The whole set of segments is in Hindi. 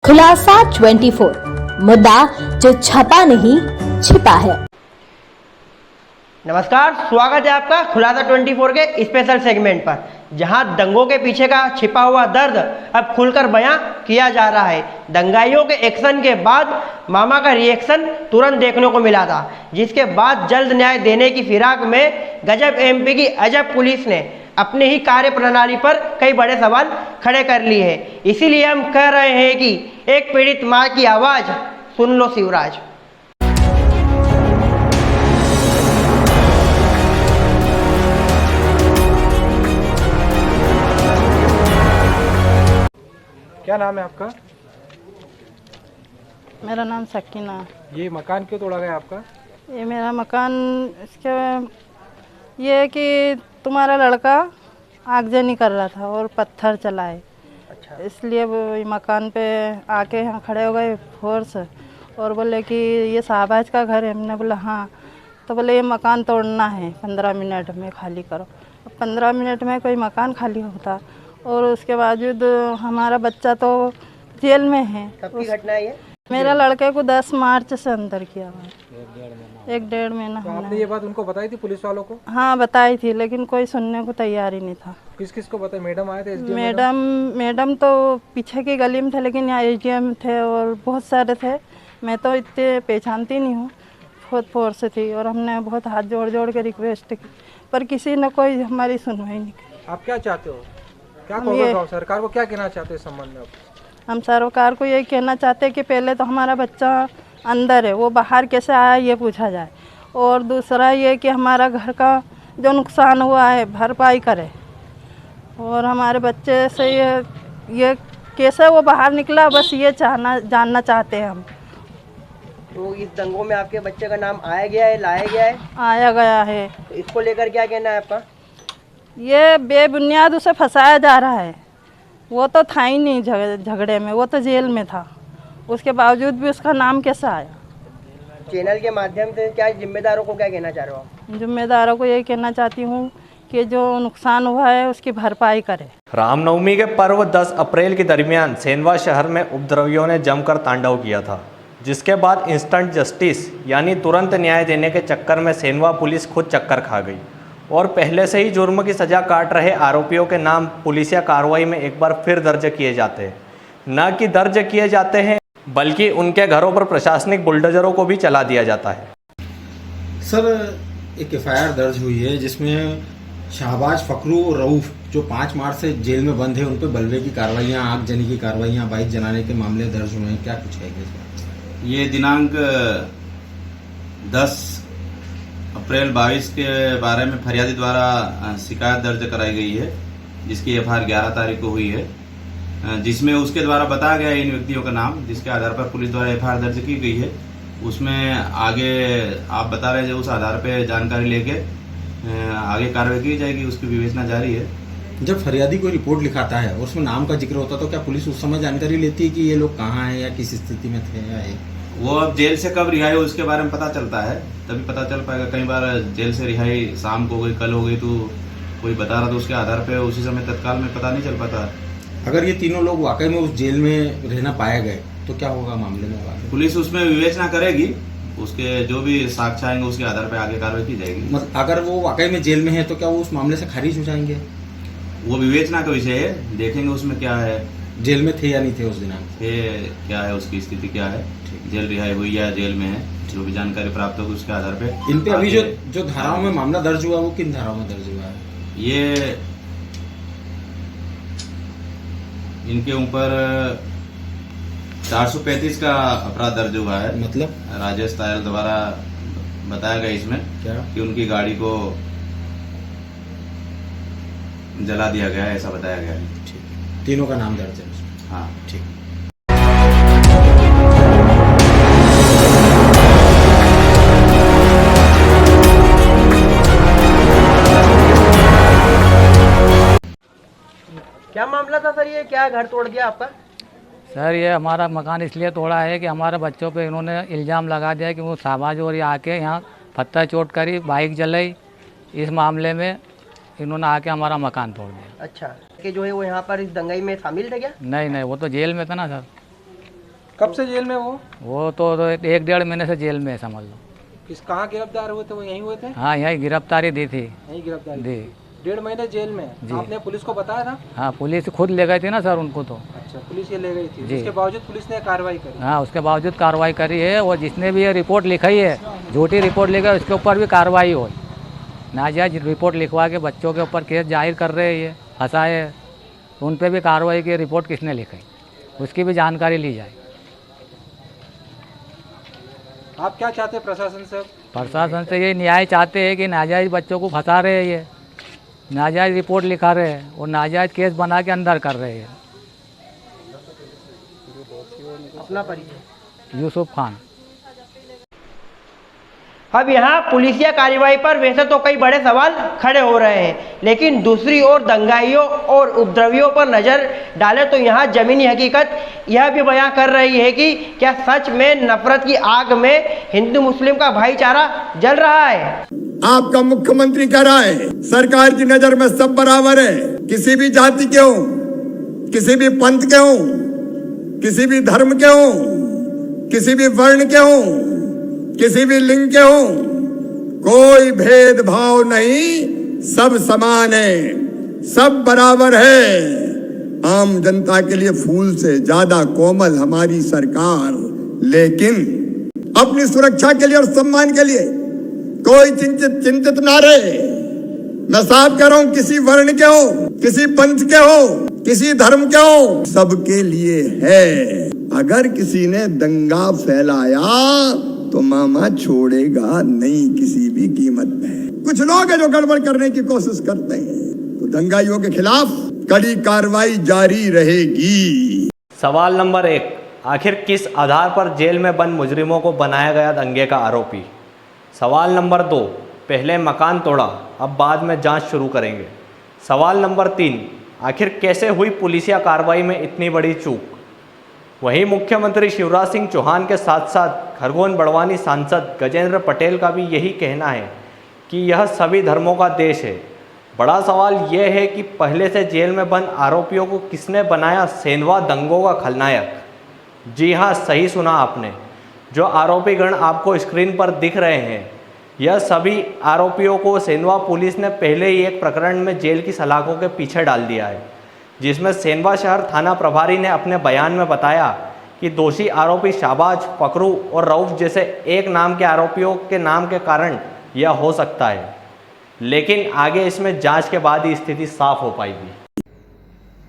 खुलासा 24 मुद्दा जो छपा नहीं छिपा है। नमस्कार, स्वागत है आपका खुलासा 24 के स्पेशल सेगमेंट पर, जहां दंगों के पीछे का छिपा हुआ दर्द अब खुलकर बयां किया जा रहा है। दंगाइयों के एक्शन के बाद मामा का रिएक्शन तुरंत देखने को मिला था, जिसके बाद जल्द न्याय देने की फिराक में गजब एमपी की अजब पुलिस ने अपनी ही कार्य प्रणाली पर कई बड़े सवाल खड़े कर लिए हैं। इसीलिए हम कह रहे हैं कि एक पीड़ित माँ की आवाज़ सुन लो शिवराज। क्या नाम है आपका? मेरा नाम सकीना। ये मकान क्यों तोड़ा गया आपका? ये मेरा मकान इसके ये है कि तुम्हारा लड़का आगजनी कर रहा था और पत्थर चलाए। अच्छा। इसलिए वो ये मकान पे आके यहाँ खड़े हो गए फोर्स और बोले कि ये शाहबाज का घर है। हमने बोला हाँ। तो बोले ये मकान तोड़ना है, 15 मिनट में खाली करो। 15 मिनट में कोई मकान खाली होता और उसके बावजूद हमारा बच्चा तो जेल में है। कब की घटना है ये? मेरा लड़के को 10 मार्च से अंदर किया हुआ है, 1-1.5 महीना। तो आपने ये बात उनको बताई थी पुलिस वालों को? हाँ बताई थी, लेकिन कोई सुनने को तैयार ही नहीं था। किस किस को बताया? मैडम आए थे? SDM मैडम तो पीछे की गली में थे, लेकिन यहाँ SDM थे और बहुत सारे थे। मैं तो इतने पहचानती नहीं हूँ, बहुत फोर्स थी और हमने बहुत हाथ जोड़ जोड़ के रिक्वेस्ट की, पर किसी ने कोई हमारी सुनवाई नहीं की। आप क्या चाहते हो? क्या कहोगे गाँव सरकार को? क्या कहना चाहते हो इस संबंध में आप? हम सरकार को यही कहना चाहते हैं कि पहले तो हमारा बच्चा अंदर है, वो बाहर कैसे आया ये पूछा जाए, और दूसरा ये कि हमारा घर का जो नुकसान हुआ है भरपाई करे, और हमारे बच्चे से ये कैसे वो बाहर निकला, बस ये जानना चाहते हैं हम। तो इस दंगों में आपके बच्चे का नाम आया गया है, लाया गया है? आया गया है। तो इसको लेकर क्या कहना है आपका? ये बेबुनियाद उसे फंसाया जा रहा है। वो तो था ही नहीं झगड़े में, वो तो जेल में था, उसके बावजूद भी उसका नाम कैसा आया? चैनल के माध्यम से क्या जिम्मेदारों को क्या कहना चाह रहे हो आप? जिम्मेदारों को यही कहना चाहती हूँ कि जो नुकसान हुआ है उसकी भरपाई करे। रामनवमी के पर्व 10 अप्रैल के दरमियान सेंधवा शहर में उपद्रवियों ने जमकर तांडव किया था, जिसके बाद इंस्टेंट जस्टिस यानी तुरंत न्याय देने के चक्कर में सेंधवा पुलिस खुद चक्कर खा गई और पहले से ही जुर्म की सज़ा काट रहे आरोपियों के नाम पुलिसिया कार्रवाई में एक बार फिर दर्ज किए जाते हैं। न कि दर्ज किए जाते हैं, बल्कि उनके घरों पर प्रशासनिक बुलडोजरों को भी चला दिया जाता है। सर, एक FIR दर्ज हुई है जिसमें शाहबाज, फकरू और रऊफ जो 5 मार्च से जेल में बंद है, उन पर बलवे की कार्रवाइयाँ, आगजनी की कार्रवाइयाँ, बाइक जलाने के मामले दर्ज हुए हैं। क्या कुछ है इसमें? ये दिनांक 10 अप्रैल 22 के बारे में फरियादी द्वारा शिकायत दर्ज कराई गई है, जिसकी FIR 11 तारीख को हुई है, जिसमें उसके द्वारा बताया गया इन व्यक्तियों का नाम, जिसके आधार पर पुलिस द्वारा FIR दर्ज की गई है। उसमें आगे आप बता रहे हैं, उस आधार पर जानकारी लेके आगे कार्रवाई की जाएगी, उसकी विवेचना जारी है। जब फरियादी कोई रिपोर्ट लिखाता है और उसमें नाम का जिक्र होता है, तो क्या पुलिस उस समय जानकारी लेती है कि ये लोग कहाँ हैं या किस स्थिति में थे या है? वो अब जेल से कब रिहाई हो उसके बारे में पता चलता है, तभी पता चल पाएगा। कई बार जेल से रिहाई शाम को हो गई, कल हो गई, तो कोई बता रहा था, उसके आधार पे उसी समय तत्काल में पता नहीं चल पाता। अगर ये तीनों लोग वाकई में उस जेल में रहना पाए गए तो क्या होगा मामले में? पुलिस उसमें विवेचना करेगी, उसके जो भी साक्ष्य आएंगे उसके आधार पर आगे कार्रवाई की जाएगी। मतलब अगर वो वाकई में जेल में है तो क्या वो उस मामले से खारिज हो जाएंगे? वो विवेचना का विषय है, देखेंगे उसमें क्या है, जेल में थे या नहीं थे उस दिनांक थे, क्या है उसकी स्थिति, क्या है, जेल रिहाई हुई या जेल में है, जो भी जानकारी प्राप्त होगी उसके आधार पे। इन पे अभी जो धाराओं में मामला दर्ज हुआ वो किन धाराओं में दर्ज हुआ है? ये इनके ऊपर 435 का अपराध दर्ज हुआ है। मतलब राजेश तायल द्वारा बताया गया इसमें क्या कि उनकी गाड़ी को जला दिया गया है, ऐसा बताया गया है। ठीक, तीनों का नाम दर्ज है उसमें? हाँ ठीक। क्या मामला था सर? ये क्या घर तोड़ दिया आपका? सर, ये हमारा मकान इसलिए तोड़ा है कि हमारे बच्चों पे इन्होंने इल्ज़ाम लगा दिया कि वो शाहबाज और ये आके यहाँ पत्थर चोट करी, बाइक जलाई। इस मामले में इन्होंने आके हमारा मकान तोड़ दिया। अच्छा, कि जो है वो यहाँ पर इस दंगाई में शामिल थे क्या? नहीं, वो तो जेल में था ना सर। कब से जेल में वो तो 1-1.5 महीने से जेल में है, समझ लो। किस कहाँ गिरफ्तार हुए थे? वो यहीं हुए थे? हाँ, यही गिरफ्तारी दी थी। यहीं गिरफ्तारी दी। 1.5 महीने जेल में। जी। आपने पुलिस को बताया था? हाँ, पुलिस खुद ले गई थी ना सर उनको तो। अच्छा, पुलिस ये ले गई थी। जी। उसके बावजूद पुलिस ने कार्रवाई करी। हाँ, उसके बावजूद कार्रवाई करी है, और जिसने भी ये रिपोर्ट लिखाई है, झूठी रिपोर्ट लिखा है, उसके ऊपर भी कार्रवाई हो। नाजायज रिपोर्ट लिखवा के बच्चों के ऊपर केस जाहिर कर रहे हैं, ये फंसाए है, तो उन पर भी कार्रवाई की। रिपोर्ट किसने लिखाई उसकी भी जानकारी ली जाए। आप क्या चाहते हैं प्रशासन से? प्रशासन से ये न्याय चाहते हैं कि नाजायज बच्चों को फंसा रहे हैं, ये नाजायज रिपोर्ट लिखा रहे हैं और नाजायज केस बना के अंदर कर रहे हैं। अपना परिचय। यूसुफ खान। अब यहाँ पुलिसिया कार्रवाई पर वैसे तो कई बड़े सवाल खड़े हो रहे हैं, लेकिन दूसरी ओर दंगाइयों और उपद्रवियों पर नज़र डालें तो यहाँ जमीनी हकीकत यह भी बयां कर रही है कि क्या सच में नफरत की आग में हिंदू मुस्लिम का भाईचारा जल रहा है। आपका मुख्यमंत्री कह रहा है सरकार की नजर में सब बराबर है, किसी भी जाति के हो, किसी भी पंथ के हो, किसी भी धर्म के हो, किसी भी वर्ण के हो, किसी भी लिंग के हो, कोई भेदभाव नहीं, सब समान है, सब बराबर है। आम जनता के लिए फूल से ज्यादा कोमल हमारी सरकार, लेकिन अपनी सुरक्षा के लिए और सम्मान के लिए कोई चिंतित ना रहे। मैं साफ कह रहा हूं, किसी वर्ण के हो, किसी पंथ के हो, किसी धर्म के हो, सबके लिए है। अगर किसी ने दंगा फैलाया तो मामा छोड़ेगा नहीं किसी भी कीमत में। कुछ लोग हैं जो गड़बड़ करने की कोशिश करते हैं, तो दंगाइयों के खिलाफ कड़ी कार्रवाई जारी रहेगी। सवाल नंबर 1, आखिर किस आधार पर जेल में बंद मुजरिमों को बनाया गया दंगे का आरोपी। सवाल नंबर 2, पहले मकान तोड़ा, अब बाद में जांच शुरू करेंगे। सवाल नंबर 3, आखिर कैसे हुई पुलिसिया कार्रवाई में इतनी बड़ी चूक। वहीं मुख्यमंत्री शिवराज सिंह चौहान के साथ साथ खरगोन बड़वानी सांसद गजेंद्र पटेल का भी यही कहना है कि यह सभी धर्मों का देश है। बड़ा सवाल यह है कि पहले से जेल में बंद आरोपियों को किसने बनाया सेंधवा दंगों का खलनायक। जी हाँ, सही सुना आपने। जो आरोपीगण आपको स्क्रीन पर दिख रहे हैं, यह सभी आरोपियों को सेंधवा पुलिस ने पहले ही एक प्रकरण में जेल की सलाखों के पीछे डाल दिया है, जिसमें सेंधवा शहर थाना प्रभारी ने अपने बयान में बताया कि दोषी आरोपी शाहबाज, फकरू और रऊफ जैसे एक नाम के आरोपियों के नाम के कारण यह हो सकता है, लेकिन आगे इसमें जांच के बाद ही स्थिति साफ हो पाएगी।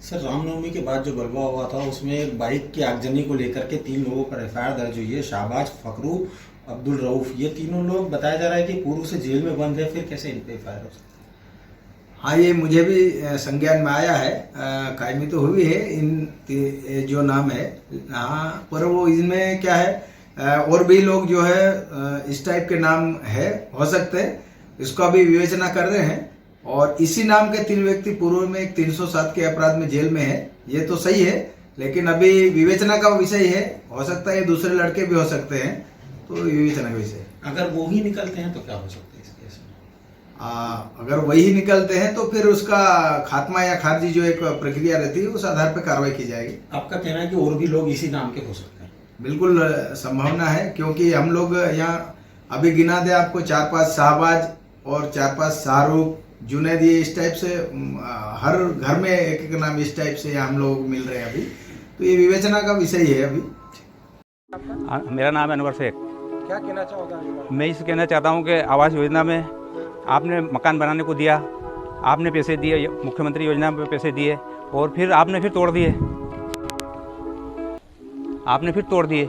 सर, रामनवमी के बाद जो बलवा हुआ था उसमें एक बाइक की आगजनी को लेकर के 3 लोगों पर एफआईआर दर्ज हुई है। शाहबाज, फकरू, अब्दुल रऊफ, ये तीनों लोग बताया जा रहा है कि पूर्व से जेल में बंद है, फिर कैसे इन पे एफआईआर हो सकती है? हाँ, ये मुझे भी संज्ञान में आया है, कायमी तो हुई है इन जो नाम है। हाँ, पर वो इसमें क्या है, और भी लोग जो है इस टाइप के नाम है, हो सकते हैं, इसको अभी विवेचना कर रहे हैं। और इसी नाम के 3 व्यक्ति पूर्व में एक 307 के अपराध में जेल में है, ये तो सही है, लेकिन अभी विवेचना का विषय है। हो सकता है दूसरे लड़के भी हो सकते हैं, तो विवेचना का विषय। अगर वो ही निकलते हैं तो क्या हो सकता है इस केस में? अगर वही निकलते हैं तो फिर उसका खात्मा या खारिजी जो एक प्रक्रिया रहती है उस आधार पर कार्रवाई की जाएगी। आपका कहना है कि और भी लोग इसी नाम के हो सकते हैं? बिल्कुल संभावना है, क्योंकि हम लोग यहाँ अभी गिना दे आपको 4-5 शाहबाज और 4-5 शाहरुख, जुनैद, ये इस टाइप से हर घर में एक एक नाम इस टाइप से हम लोग मिल रहे हैं अभी, तो ये विवेचना का विषय है अभी। मेरा नाम है अनवर शेख। क्या कहना चाहोगे? मैं इस कहना चाहता हूँ कि आवास योजना में आपने मकान बनाने को दिया, आपने पैसे दिए, मुख्यमंत्री योजना में पैसे दिए, और फिर आपने फिर तोड़ दिए, आपने फिर तोड़ दिए,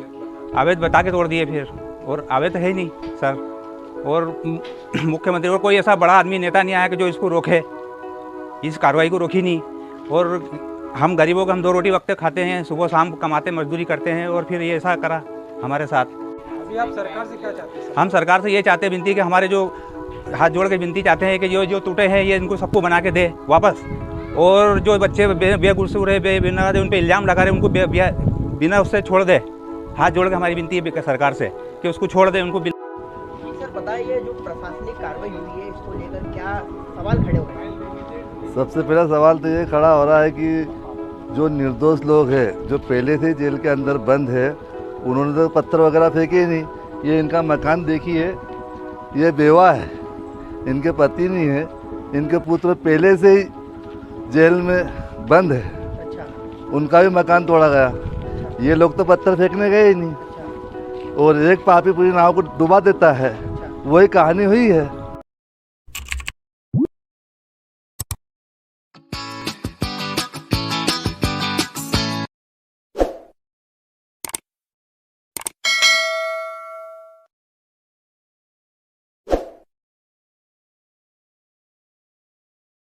अवैध बता के तोड़ दिए फिर, और अवैध है ही नहीं सर। और मुख्यमंत्री और कोई ऐसा बड़ा आदमी नेता नहीं आया कि जो इसको रोके, इस कार्रवाई को रोकी नहीं। और हम गरीबों को, हम 2 रोटी वक्त खाते हैं, सुबह शाम कमाते मजदूरी करते हैं, और फिर ये ऐसा करा हमारे साथ। अभी आप सरकार से क्या चाहते हैं? हम सरकार से ये चाहते हैं, विनती कि हमारे जो हाथ जोड़ के विनती चाहते हैं कि जो टूटे हैं ये इनको सबको बना के दे वापस, और जो बच्चे बेगुसूर है, बिना उन पर इल्ज़ाम लगा रहे उनको बिना उससे छोड़ दे। हाथ जोड़ के हमारी विनती है सरकार से कि उसको छोड़ दे उनको। सर बताइए, जो प्रशासनिक कार्रवाई हुई है इसको लेकर क्या सवाल खड़े हो रहे हैं? सबसे पहला सवाल तो ये खड़ा हो रहा है कि जो निर्दोष लोग हैं, जो पहले से जेल के अंदर बंद है, उन्होंने तो पत्थर वगैरह फेंके ही नहीं। ये इनका मकान देखिए, ये बेवा है, इनके पति नहीं है, इनके पुत्र पहले से ही जेल में बंद है। अच्छा। उनका भी मकान तोड़ा गया। ये लोग तो पत्थर फेंकने गए ही नहीं। और एक पापी पूरी नाव को डुबा देता है, वही कहानी हुई है।